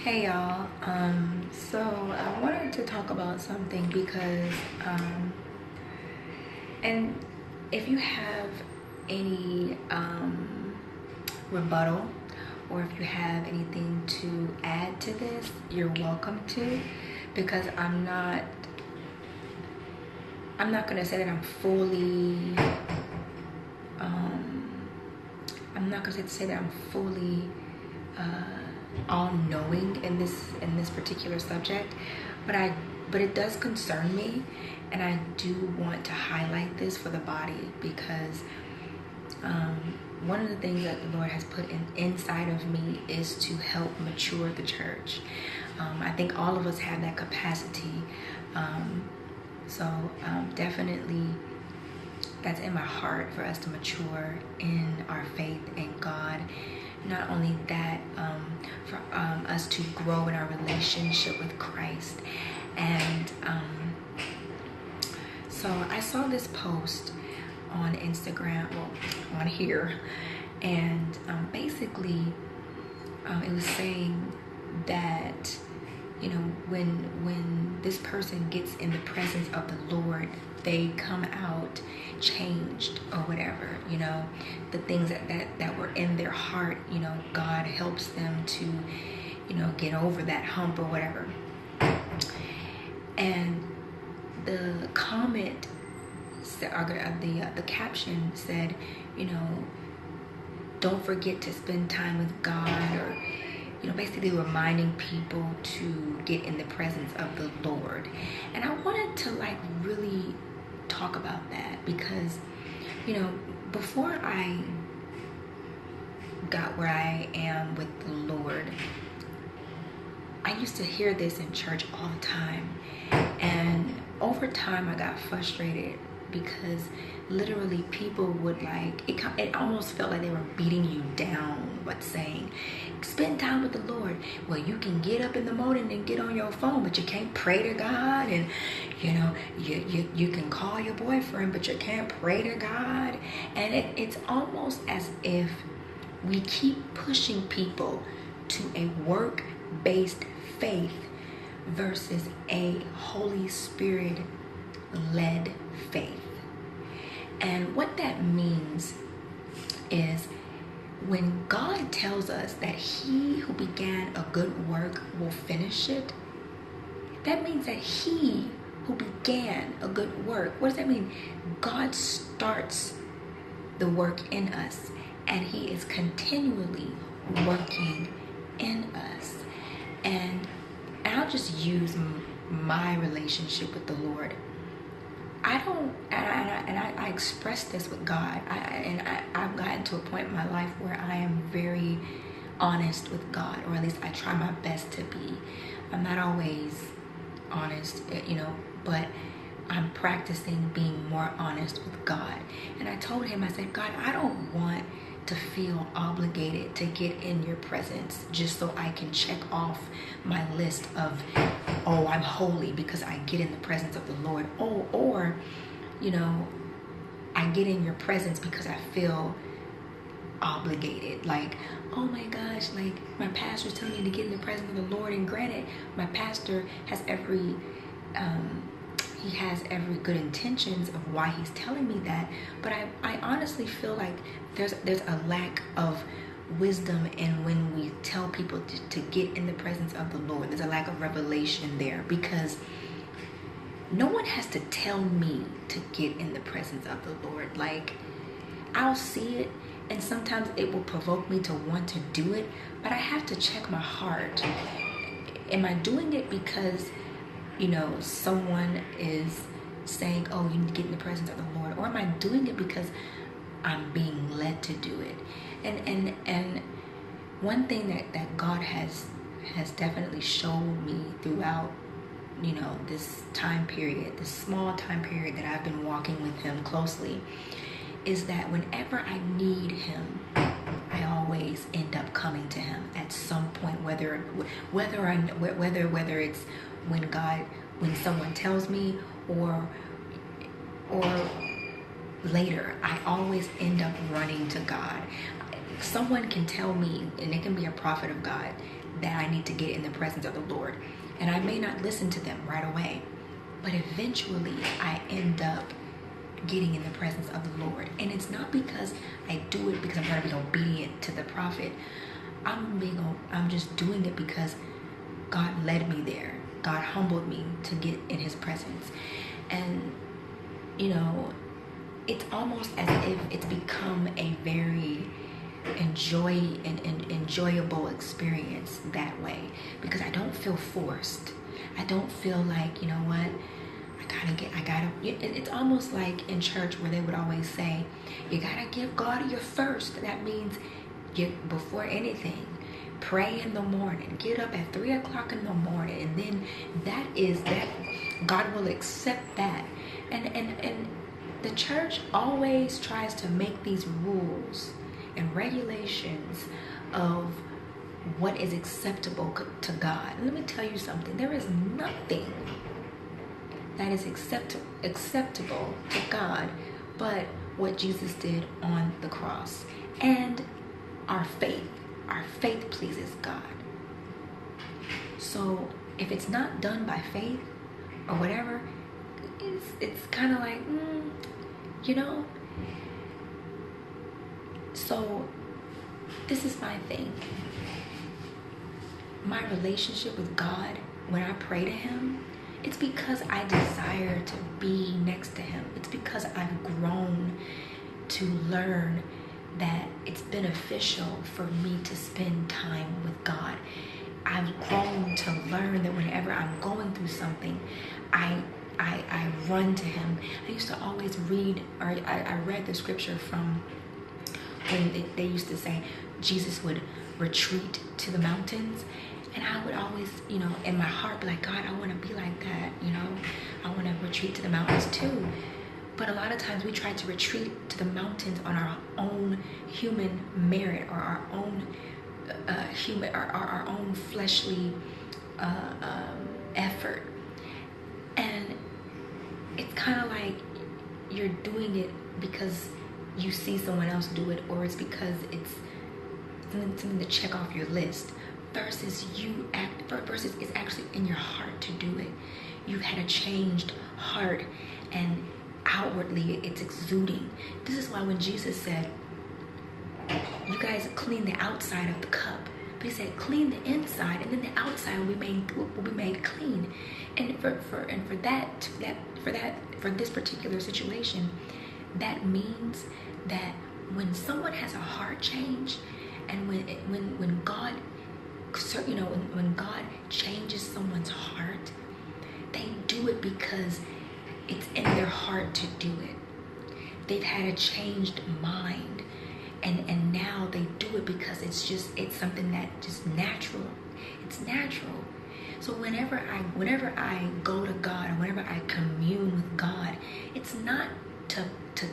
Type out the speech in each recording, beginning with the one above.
Hey y'all. So I wanted to talk about something because, and if you have any rebuttal or if you have anything to add to this, you're welcome to, because I'm not gonna say that I'm not gonna say that I'm fully all knowing in this particular subject, but it does concern me, and I do want to highlight this for the body because one of the things that the Lord has put inside of me is to help mature the church. I think all of us have that capacity. So definitely that's in my heart for us to mature in our faith in God. Not only that, for us to grow in our relationship with Christ. And so I saw this post on Instagram, well, on here, and basically it was saying that, you know, when this person gets in the presence of the Lord, they come out changed or whatever. You know, the things that were in their heart, you know, God helps them to, you know, get over that hump or whatever. And the comment, or the caption said, you know, don't forget to spend time with God, or, you know, basically reminding people to get in the presence of the Lord. And I wanted to like really talk about that because, you know, before I got where I am with the Lord, I used to hear this in church all the time. And over time I got frustrated because literally people would like, it almost felt like they were beating you down, but saying, spend time with the Lord. Well, you can get up in the morning and get on your phone, but you can't pray to God. And, you know, you can call your boyfriend, but you can't pray to God. And it's almost as if we keep pushing people to a work-based faith versus a Holy Spirit-led faith. And what that means is when God tells us that he who began a good work will finish it, that means that he who began a good work, what does that mean? God starts the work in us, and he is continually working in us. And I'll just use my relationship with the Lord. I express this with God. I've gotten to a point in my life where I am very honest with God, or at least I try my best to be. I'm not always honest, you know, but I'm practicing being more honest with God. And I told him, I said, God, I don't want to feel obligated to get in your presence just so I can check off my list of, oh, I'm holy because I get in the presence of the Lord. Oh, or, you know, I get in your presence because I feel obligated. Like, oh my gosh, like my pastor's telling me to get in the presence of the Lord. And granted, my pastor has every good intentions of why he's telling me that, but I honestly feel like there's a lack of wisdom in when we tell people to get in the presence of the Lord. There's a lack of revelation there, because no one has to tell me to get in the presence of the Lord. Like, I'll see it, and sometimes it will provoke me to want to do it, but I have to check my heart. Am I doing it because, you know, someone is saying, oh, you need to get in the presence of the Lord? Or am I doing it because I'm being led to do it? And one thing that God has definitely showed me throughout, you know, this time period, this small time period that I've been walking with him closely, is that whenever I need him, I always end up coming to him at some point, whether it's when someone tells me, or later, I always end up running to God. someone can tell me, and it can be a prophet of God, that I need to get in the presence of the Lord. And I may not listen to them right away, but eventually I end up getting in the presence of the Lord. And it's not because I do it because I'm trying to be obedient to the prophet. I'm just doing it because God led me there. God humbled me to get in his presence. And, you know, it's almost as if it's become a very enjoyable experience that way, because I don't feel forced. I don't feel like, you know what, it's almost like in church where they would always say, you gotta give God your first. That means before anything, pray in the morning, get up at 3 o'clock in the morning, and then that God will accept that. And the church always tries to make these rules and regulations of what is acceptable to God. Let me tell you something. There is nothing that is acceptable to God but what Jesus did on the cross. And our faith pleases God. So if it's not done by faith or whatever, it's kind of like, you know. So this is my thing. My relationship with God, when I pray to him, it's because I desire to be next to him. It's because I've grown to learn that it's beneficial for me to spend time with God. I've grown to learn that whenever I'm going through something, I run to him. I used to always read, or I read the scripture from when they used to say Jesus would retreat to the mountains. And I would always, you know, in my heart be like, God, I want to be like that, you know. I want to retreat to the mountains too. But a lot of times we try to retreat to the mountains on our own human merit, or our own our own fleshly effort. And it's kind of like you're doing it because you see someone else do it, or it's because it's something to check off your list, versus it's actually in your heart to do it. You've had a changed heart, and outwardly it's exuding. This is why when Jesus said, you guys clean the outside of the cup, but he said clean the inside, and then the outside will be made clean. And for this particular situation, that means that when someone has a heart change, and when God, you know, when God changes someone's heart, they do it because it's in their heart to do it. They've had a changed mind, and now they do it because it's something that just natural. It's natural. So whenever I go to God, or whenever I commune with God, it's not to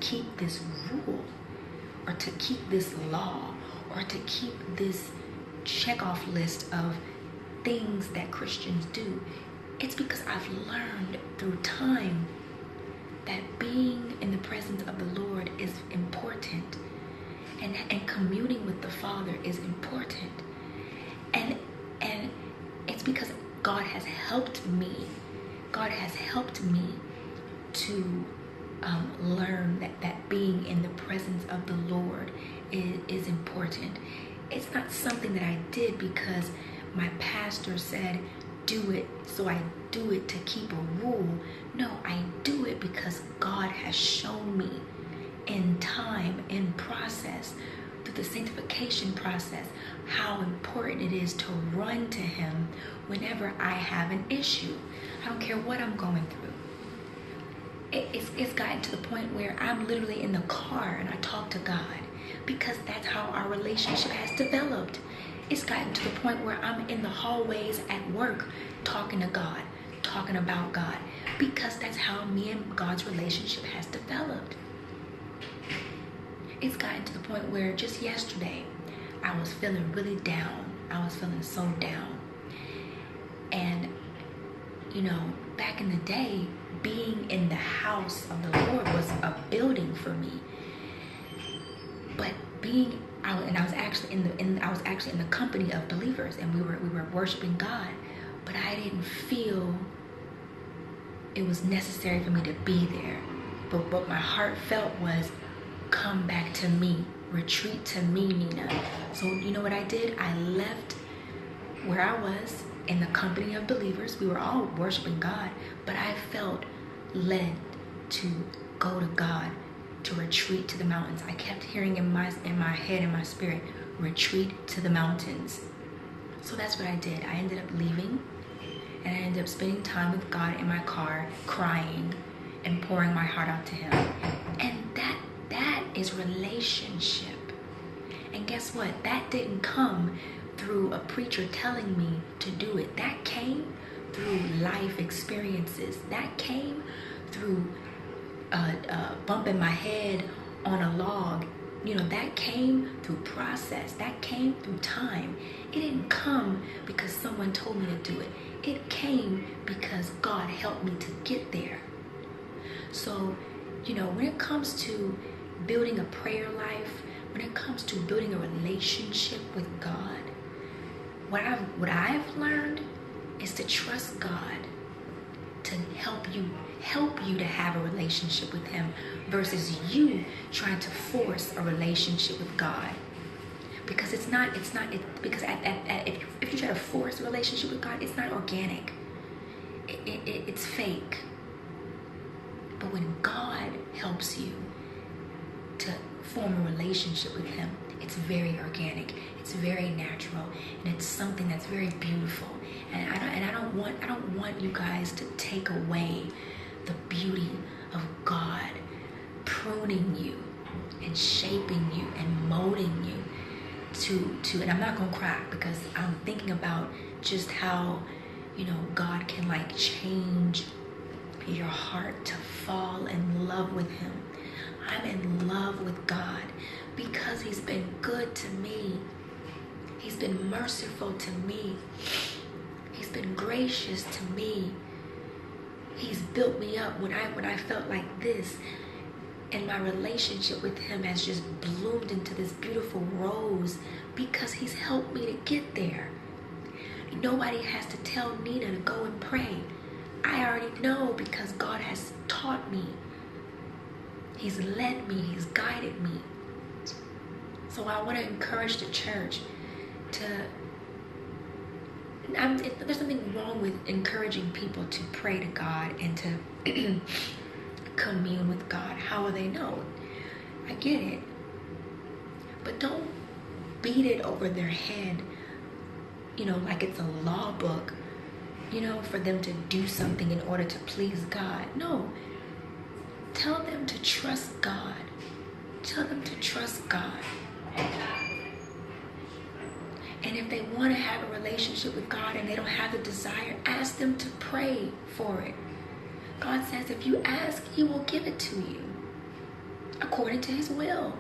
keep this rule, or to keep this law, or to keep this check-off list of things that Christians do. It's because I've learned through time that being in the presence of the Lord is important, and communing with the Father is important, and it's because God has helped me to learn that being in the presence of the Lord is important. It's not something that I did because my pastor said do it, so I do it to keep a rule. No, I do it because God has shown me in time, in process, through the sanctification process, how important it is to run to him whenever I have an issue. I don't care what I'm going through. It's gotten to the point where I'm literally in the car and I talk to God, because that's how our relationship has developed. It's gotten to the point where I'm in the hallways at work talking to God, talking about God, because that's how me and God's relationship has developed. It's gotten to the point where just yesterday I was feeling really down. I was feeling so down. And, you know, back in the day, being in the house of the Lord was a building for me. But being I was actually in the company of believers, and we were worshiping God, but I didn't feel it was necessary for me to be there. But what my heart felt was, come back to me, retreat to me, Nina. So you know what I did? I left where I was in the company of believers. We were all worshiping God, but I felt led to go to God, to retreat to the mountains. I kept hearing in my head, in my spirit, retreat to the mountains. So that's what I did. I ended up leaving, and I ended up spending time with God in my car, crying and pouring my heart out to him. And that is relationship. And guess what? That didn't come through a preacher telling me to do it. That came through life experiences. That came through bumping my head on a log. You know, that came through process. That came through time. It didn't come because someone told me to do it. It came because God helped me to get there. So, you know, when it comes to building a prayer life, when it comes to building a relationship with God, what I've learned is to trust God to help you to have a relationship with him, versus you trying to force a relationship with God. Because because if you try to force a relationship with God, it's not organic. It's fake. But when God helps you to form a relationship with him, it's very organic, it's very natural, and it's something that's very beautiful. And I don't want you guys to take away the beauty of God pruning you and shaping you and molding you to and I'm not gonna cry, because I'm thinking about just how, you know, God can like change your heart to fall in love with him. I'm in love with God because he's been good to me. He's been merciful to me. He's been gracious to me. He's built me up when I felt like this. And my relationship with him has just bloomed into this beautiful rose because he's helped me to get there. Nobody has to tell Nina to go and pray. I already know because God has taught me. He's led me. He's guided me. So I want to encourage the church there's nothing wrong with encouraging people to pray to God and to commune with God. How will they know? I get it. But don't beat it over their head, you know, like it's a law book, you know, for them to do something in order to please God. No. Tell them to trust God. Tell them to trust God. And if they want to have a relationship with God and they don't have the desire, ask them to pray for it. God says if you ask, he will give it to you according to his will.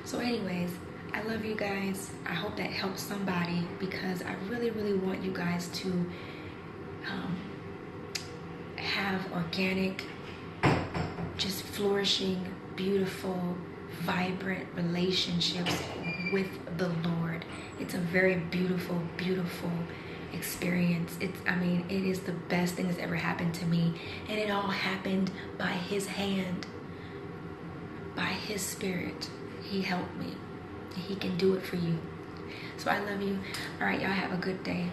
So anyways, I love you guys. I hope that helps somebody, because I really, really want you guys to have organic, just flourishing, beautiful, vibrant relationships with the Lord. It's a very beautiful, beautiful experience. It is the best thing that's ever happened to me. And it all happened by his hand, by his spirit. He helped me. He can do it for you. So I love you. All right, y'all have a good day.